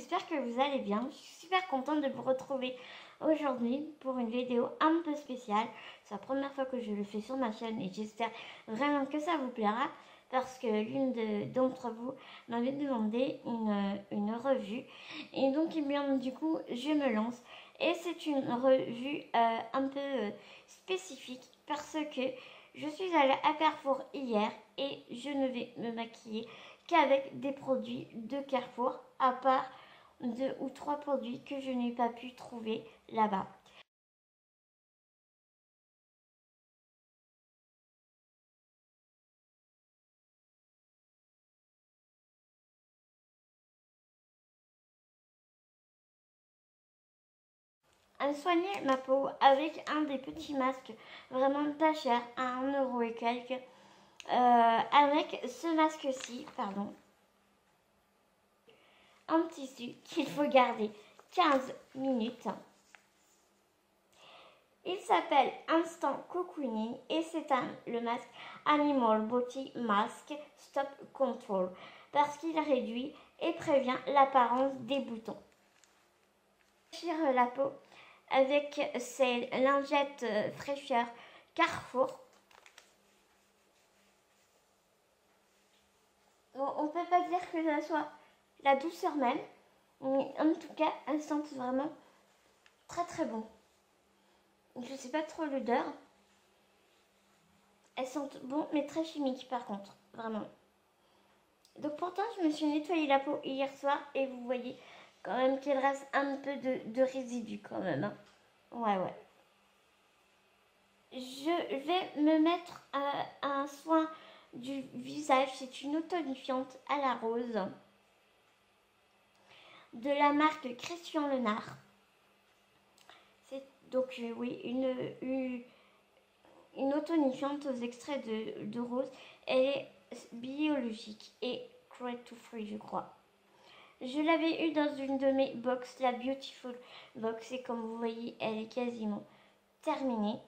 j'espère que vous allez bien. Je suis super contente de vous retrouver aujourd'hui pour une vidéo un peu spéciale. C'est la première fois que je le fais sur ma chaîne et j'espère vraiment que ça vous plaira parce que l'une d'entre vous m'avait demandé une revue. Et donc, eh bien, du coup, je me lance. Et c'est une revue un peu spécifique parce que je suis allée à Carrefour hier et je ne vais me maquiller qu'avec des produits de Carrefour, à part 2 ou 3 produits que je n'ai pas pu trouver là-bas. Soigner ma peau avec un des petits masques vraiment pas cher, à 1 € et quelques. Avec ce masque-ci, pardon, en tissu qu'il faut garder 15 minutes. Il s'appelle Instant Cocooning et c'est le masque Animal Body Mask Stop Control parce qu'il réduit et prévient l'apparence des boutons. Tire la peau avec ces lingettes fraîcheur Carrefour. Bon, on peut pas dire que ça soit la douceur même, mais en tout cas, elles sentent vraiment très très bon. Je sais pas trop l'odeur. Elles sentent bon, mais très chimique par contre, vraiment. Donc pourtant, je me suis nettoyé la peau hier soir et vous voyez quand même qu'il reste un peu de résidus quand même. Hein. Ouais. Je vais me mettre un soin du visage. C'est une eau tonifiante à la rose de la marque Christian Lenard. C'est donc oui une eau tonifiante aux extraits de rose. Elle est biologique et cruelty to free, je crois. Je l'avais eu dans une de mes box, la Beautiful Box, et comme vous voyez, elle est quasiment terminée.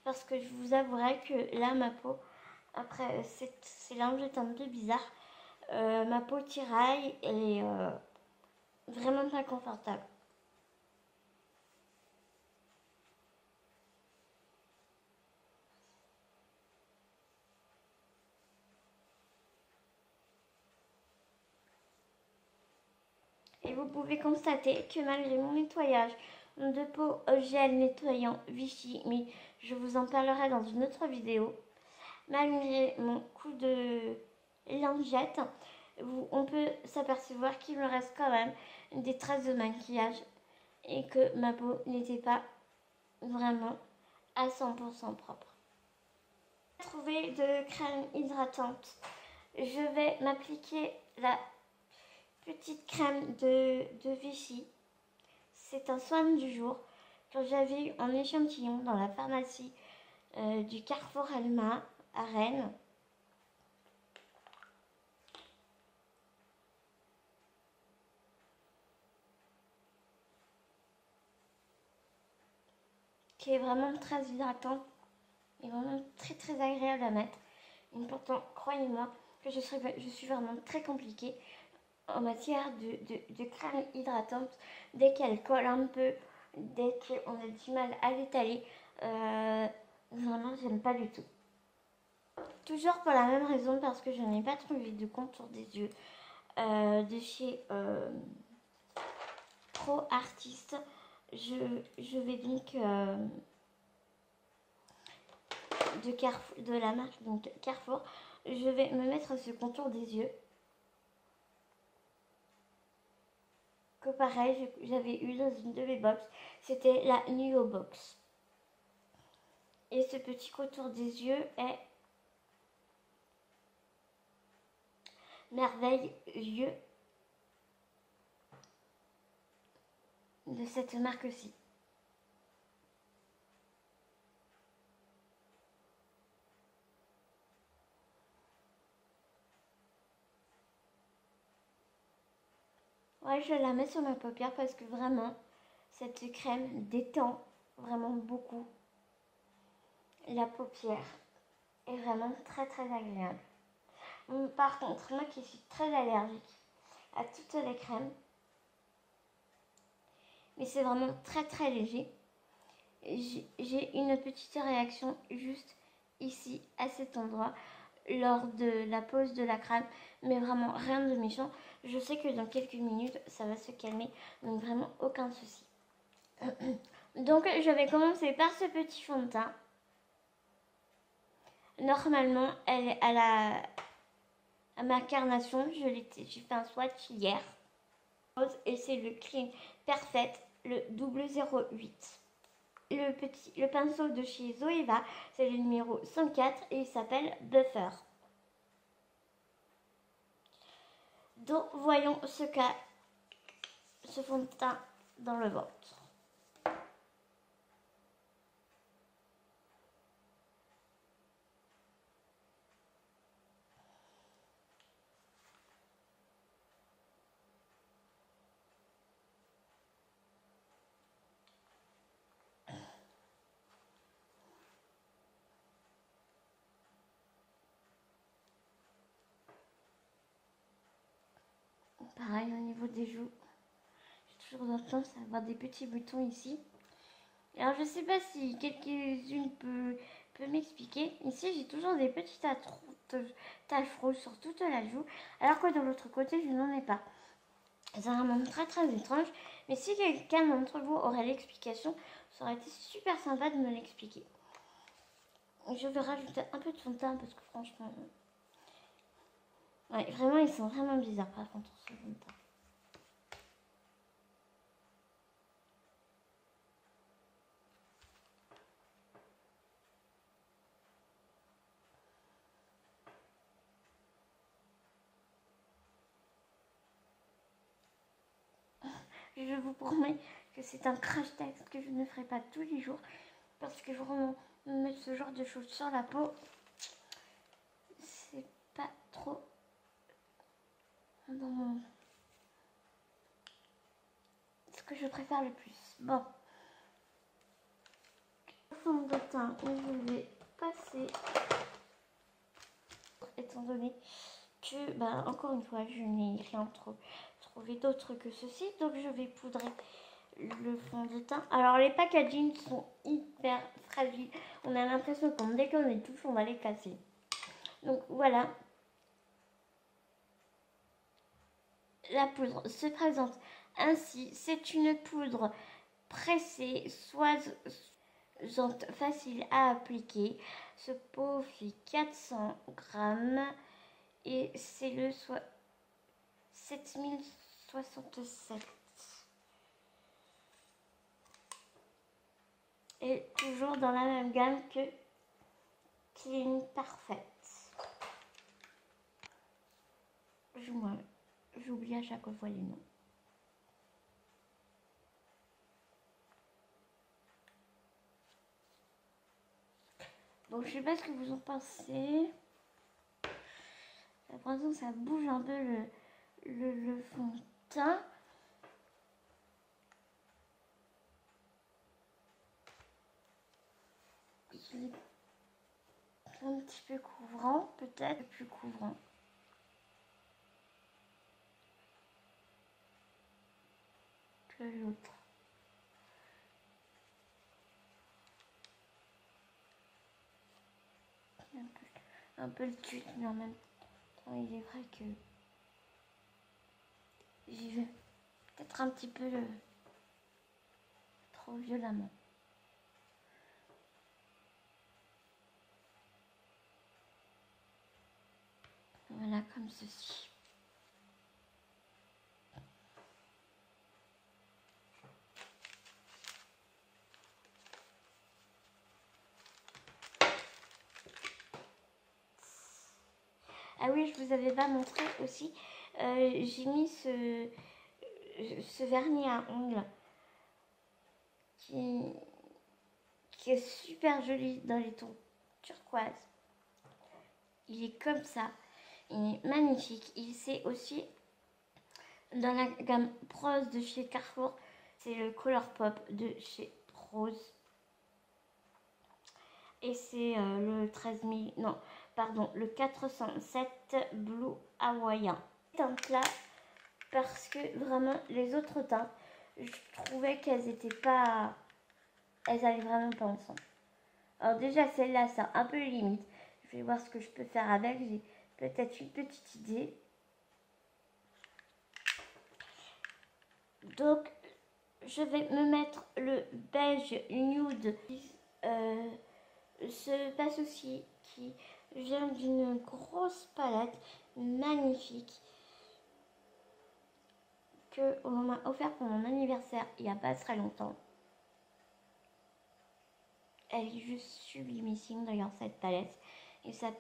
Parce que je vous avouerai que là, ma peau, après ces lingettes un peu bizarres, ma peau tiraille, elle est vraiment pas confortable. Et vous pouvez constater que malgré mon nettoyage de peau au gel nettoyant Vichy, mais je vous en parlerai dans une autre vidéo, malgré mon coup de lingette, on peut s'apercevoir qu'il me reste quand même des traces de maquillage et que ma peau n'était pas vraiment à 100% propre. Trouver de crème hydratante. Je vais m'appliquer la petite crème de Vichy. C'est un soin du jour que j'avais eu en échantillon dans la pharmacie du Carrefour Alma à Rennes. Qui est vraiment très hydratante et vraiment très très agréable à mettre. Et pourtant, croyez-moi que je suis vraiment très compliquée en matière de crème hydratante. Dès qu'elle colle un peu, dès qu'on a du mal à l'étaler, vraiment j'aime pas du tout. Toujours pour la même raison, parce que je n'ai pas trouvé de contour des yeux de chez Pro Artist. Je vais donc de la marque donc Carrefour, je vais me mettre ce contour des yeux que pareil j'avais eu dans une de mes box, c'était la Nuo Box. Et ce petit contour des yeux est merveilleux de cette marque-ci. Ouais, je la mets sur ma paupière parce que vraiment, cette crème détend vraiment beaucoup la paupière. Est vraiment très très agréable. Par contre, moi qui suis très allergique à toute la crème. Mais c'est vraiment très léger. J'ai une petite réaction juste ici, à cet endroit, lors de la pose de la crème. Mais vraiment rien de méchant. Je sais que dans quelques minutes, ça va se calmer. Donc vraiment aucun souci. Donc je vais commencer par ce petit fond de teint. Normalement, elle est à ma carnation. J'ai fait un swatch hier. Et c'est le Clean Perfect, le 008. Le pinceau de chez Zoeva, c'est le numéro 104 et il s'appelle Buffer. Donc voyons ce qu'a ce fond de teint dans le ventre. Pareil au niveau des joues, j'ai toujours tendance à avoir des petits boutons ici. Alors je sais pas si quelques-unes peut m'expliquer. Ici j'ai toujours des petites taches rouges sur toute la joue, alors que de l'autre côté je n'en ai pas. C'est vraiment très étrange, mais si quelqu'un d'entre vous aurait l'explication, ça aurait été super sympa de me l'expliquer. Je vais rajouter un peu de fond de teint parce que franchement... Ouais, vraiment, ils sont vraiment bizarres par contre, ce fond de teint. Je vous promets que c'est un crash test que je ne ferai pas tous les jours parce que vraiment, mettre ce genre de choses sur la peau, c'est pas trop dans mon... ce que je préfère le plus. Bon. Fond de teint, je vais passer, étant donné que, encore une fois, je n'ai rien trouvé d'autre que ceci, donc je vais poudrer le fond de teint. Alors les packagings sont hyper fragiles, on a l'impression que dès qu'on les touche, on va les casser. Donc voilà, la poudre se présente ainsi. C'est une poudre pressée, soisante, facile à appliquer. Ce pot fait 400 grammes et c'est le 7067. Et toujours dans la même gamme que Clean Perfect. J'oublie à chaque fois les noms. Donc je sais pas ce que vous en pensez. J'ai l'impression que ça bouge un peu le fond de teint. Il est un petit peu couvrant, peut-être plus couvrant. Que l'autre. Un peu le cul, mais en même temps, il est vrai que j'y vais peut-être un petit peu trop violemment. Voilà, comme ceci. Ah oui, je vous avais pas montré aussi. J'ai mis ce vernis à ongles qui est super joli dans les tons turquoise. Il est comme ça. Il est magnifique. Il c'est aussi dans la gamme Prose de chez Carrefour. C'est le Color Pop de chez Prose. Et c'est le 13 000... Non, pardon, le 407 Blue Hawaïen. C'est un plat parce que vraiment les autres teintes, je trouvais qu'elles étaient pas, elles allaient vraiment pas ensemble. Alors déjà celle-là c'est un peu limite. Je vais voir ce que je peux faire avec. J'ai peut-être une petite idée. Donc je vais me mettre le beige nude. Ce passe aussi qui vient d'une grosse palette magnifique que on m'a offert pour mon anniversaire il n'y a pas très longtemps. Elle est juste sublimissime d'ailleurs cette palette. Et cette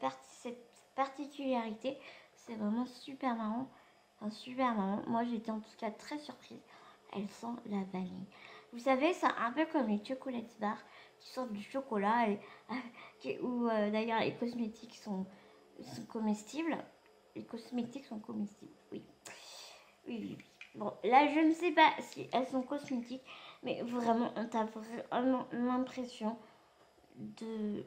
particularité, c'est vraiment super marrant. Enfin, super marrant. Moi j'étais en tout cas très surprise. Elle sent la vanille. Vous savez, c'est un peu comme les chocolates bar qui sortent du chocolat et où d'ailleurs les cosmétiques sont comestibles. Les cosmétiques sont comestibles, oui. Oui, oui, oui. Bon, là je ne sais pas si elles sont cosmétiques, mais vraiment on a vraiment l'impression de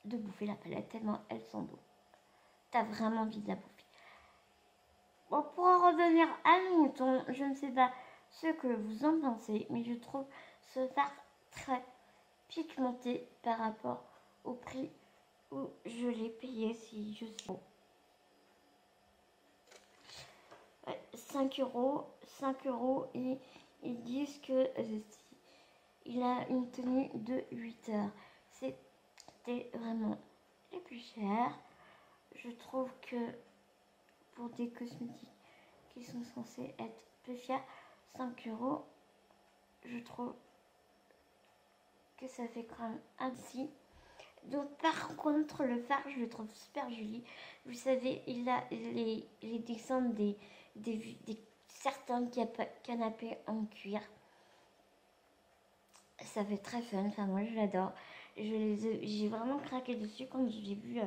bouffer la palette tellement elles sont beaux. T'as vraiment envie de la bouffer. Bon, pour en revenir à nos moutons, je ne sais pas ce que vous en pensez, mais je trouve ce fard très pigmenté par rapport au prix où je l'ai payé, si je sais. Ouais, 5 euros, 5 euros, et ils disent que il a une tenue de 8 heures. C'était vraiment les plus chers. Je trouve que pour des cosmétiques qui sont censés être peu chers, 5 euros, je trouve que ça fait quand même ainsi. Donc par contre le fard je le trouve super joli. Vous savez, il a les dessins des certains canapés en cuir. Ça fait très fun, enfin moi je l'adore. J'ai vraiment craqué dessus quand j'ai vu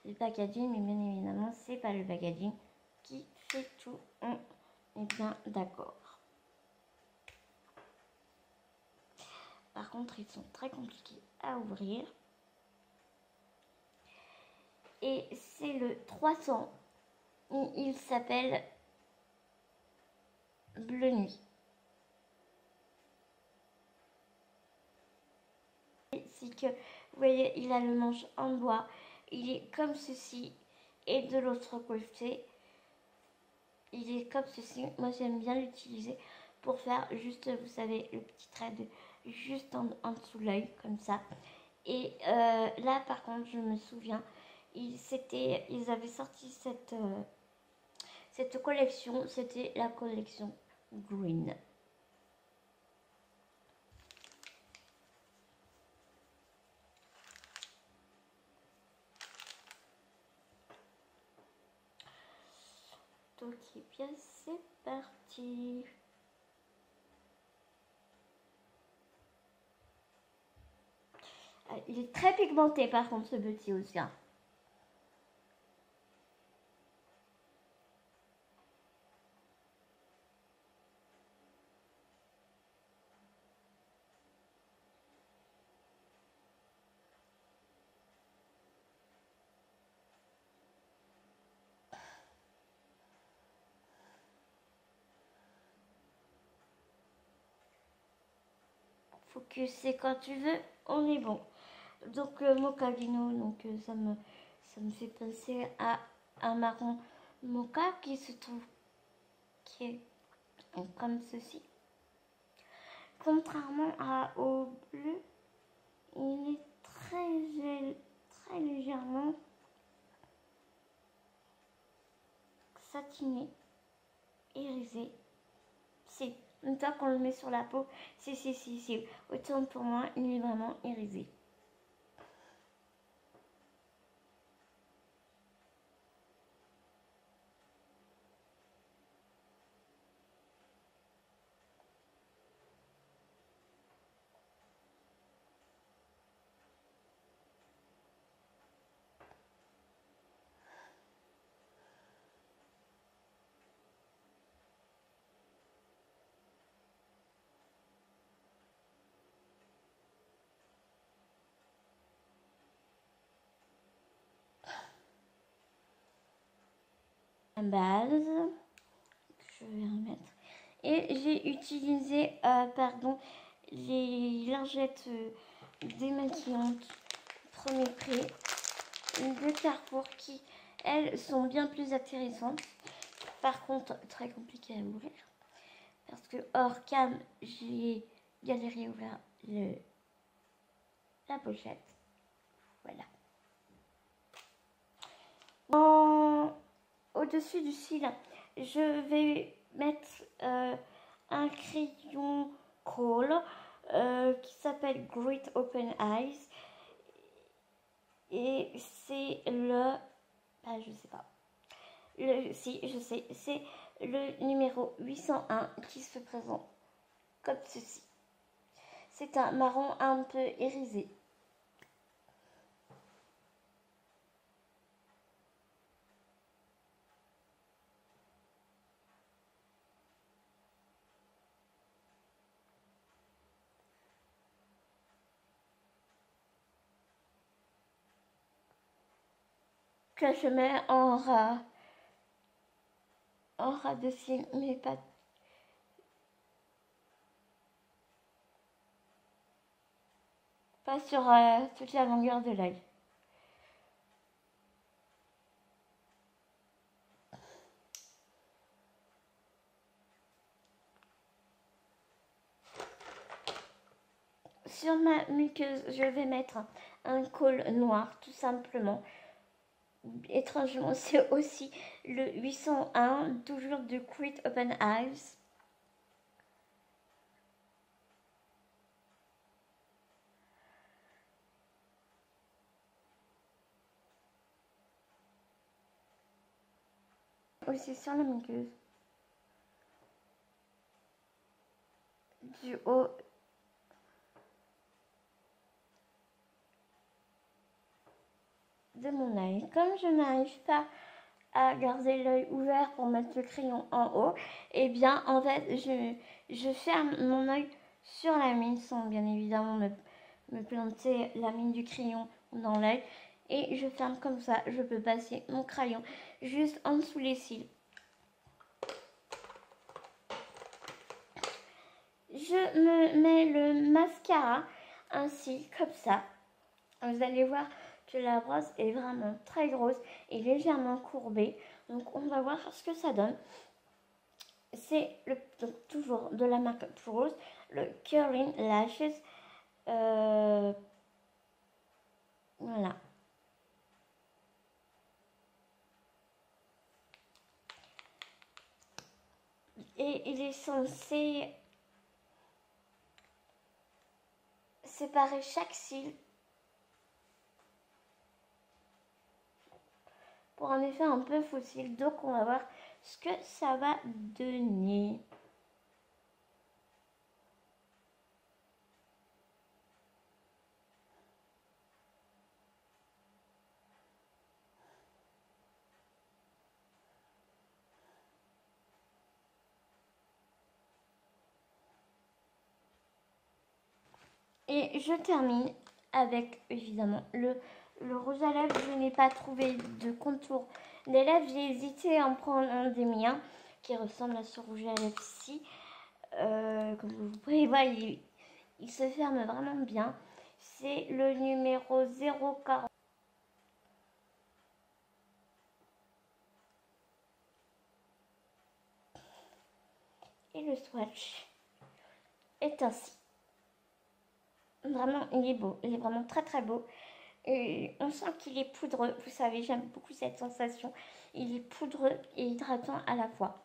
le packaging, mais bien évidemment c'est pas le packaging qui fait tout. On est bien d'accord. Par contre ils sont très compliqués à ouvrir. Et c'est le 300. Il s'appelle Bleu Nuit. C'est que, vous voyez, il a le manche en bois. Il est comme ceci. Et de l'autre côté, il est comme ceci. Moi, j'aime bien l'utiliser pour faire juste, vous savez, le petit trait de juste en dessous de l'œil, comme ça. Et là, par contre, je me souviens, ils avaient sorti cette collection. C'était la collection Green. Donc, eh bien, c'est parti. Il est très pigmenté par contre ce petit aussi. Hein. Focus, c'est quand tu veux, on est bon. Donc mocha vino, donc ça me fait penser à un marron mocha qui se trouve qui est comme ceci. Contrairement au bleu, il est très légèrement satiné, irisé. C'est une fois qu'on le met sur la peau, c'est autant pour moi, il est vraiment irisé. base. Je vais remettre. Et j'ai utilisé les lingettes démaquillantes premier prix de Carrefour qui, elles, sont bien plus intéressantes. Par contre, très compliqué à ouvrir. Parce que hors cam, j'ai galéré à ouvrir la pochette. Voilà. Au-dessus du cil, je vais mettre un crayon Kohl qui s'appelle Great Open Eyes. Et c'est le... Ah, je sais pas. Si, je sais. C'est le numéro 801 qui se présente comme ceci. C'est un marron un peu irisé. Que je mets en ras de cils, mais pas sur toute la longueur de l'œil. Sur ma muqueuse, je vais mettre un col noir, tout simplement. Étrangement, c'est aussi le 801, toujours de Great Open Eyes. Aussi sur la muqueuse. Du haut de mon œil. Comme je n'arrive pas à garder l'œil ouvert pour mettre le crayon en haut, et bien en fait je ferme mon œil sur la mine sans bien évidemment me planter la mine du crayon dans l'œil, et je ferme comme ça. Je peux passer mon crayon juste en dessous les cils. Je me mets le mascara ainsi comme ça. Vous allez voir que la brosse est vraiment très grosse et légèrement courbée. Donc on va voir ce que ça donne. C'est toujours de la marque Prose, le Curling Lashes. Voilà. Et il est censé séparer chaque cil pour un effet un peu fossile. Donc on va voir ce que ça va donner. Et je termine avec évidemment le rouge à lèvres. Je n'ai pas trouvé de contour des lèvres. J'ai hésité à en prendre un des miens qui ressemble à ce rouge à lèvres-ci. Comme vous pouvez voir, il se ferme vraiment bien. C'est le numéro 040. Et le swatch est ainsi. Vraiment, il est beau. Il est vraiment très très beau. Et on sent qu'il est poudreux. Vous savez, j'aime beaucoup cette sensation. Il est poudreux et hydratant à la fois.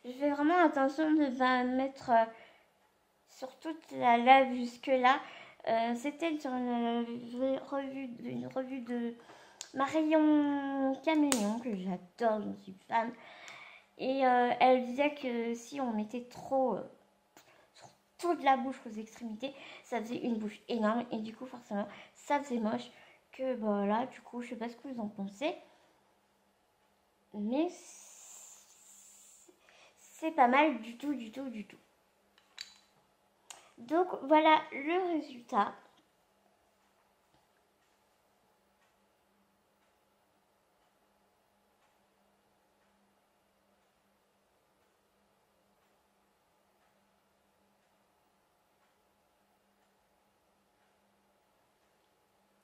Je fais vraiment attention de ne pas mettre sur toute la lèvre jusque là. C'était sur une revue de Marion Camillon, que j'adore, je suis fan. Et elle disait que si on mettait trop sur toute la bouche aux extrémités, ça faisait une bouche énorme. Et du coup, forcément, ça faisait moche. Que voilà, du coup, je sais pas ce que vous en pensez. Mais c'est pas mal du tout, du tout, du tout. Donc voilà le résultat.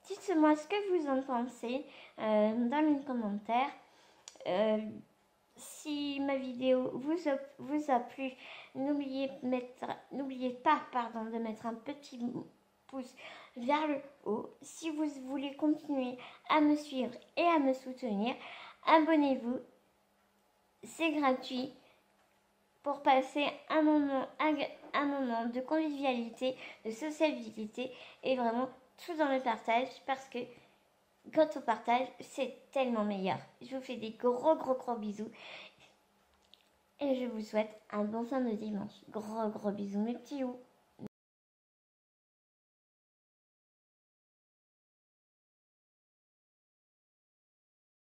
Dites-moi ce que vous en pensez dans les commentaires. Si ma vidéo vous a plu, n'oubliez pas de mettre un petit pouce vers le haut. Si vous voulez continuer à me suivre et à me soutenir, abonnez-vous. C'est gratuit pour passer un moment de convivialité, de sociabilité et vraiment tout dans le partage, parce que quand on partage, c'est tellement meilleur. Je vous fais des gros bisous et je vous souhaite un bon fin de dimanche. Gros bisous mes petits loups.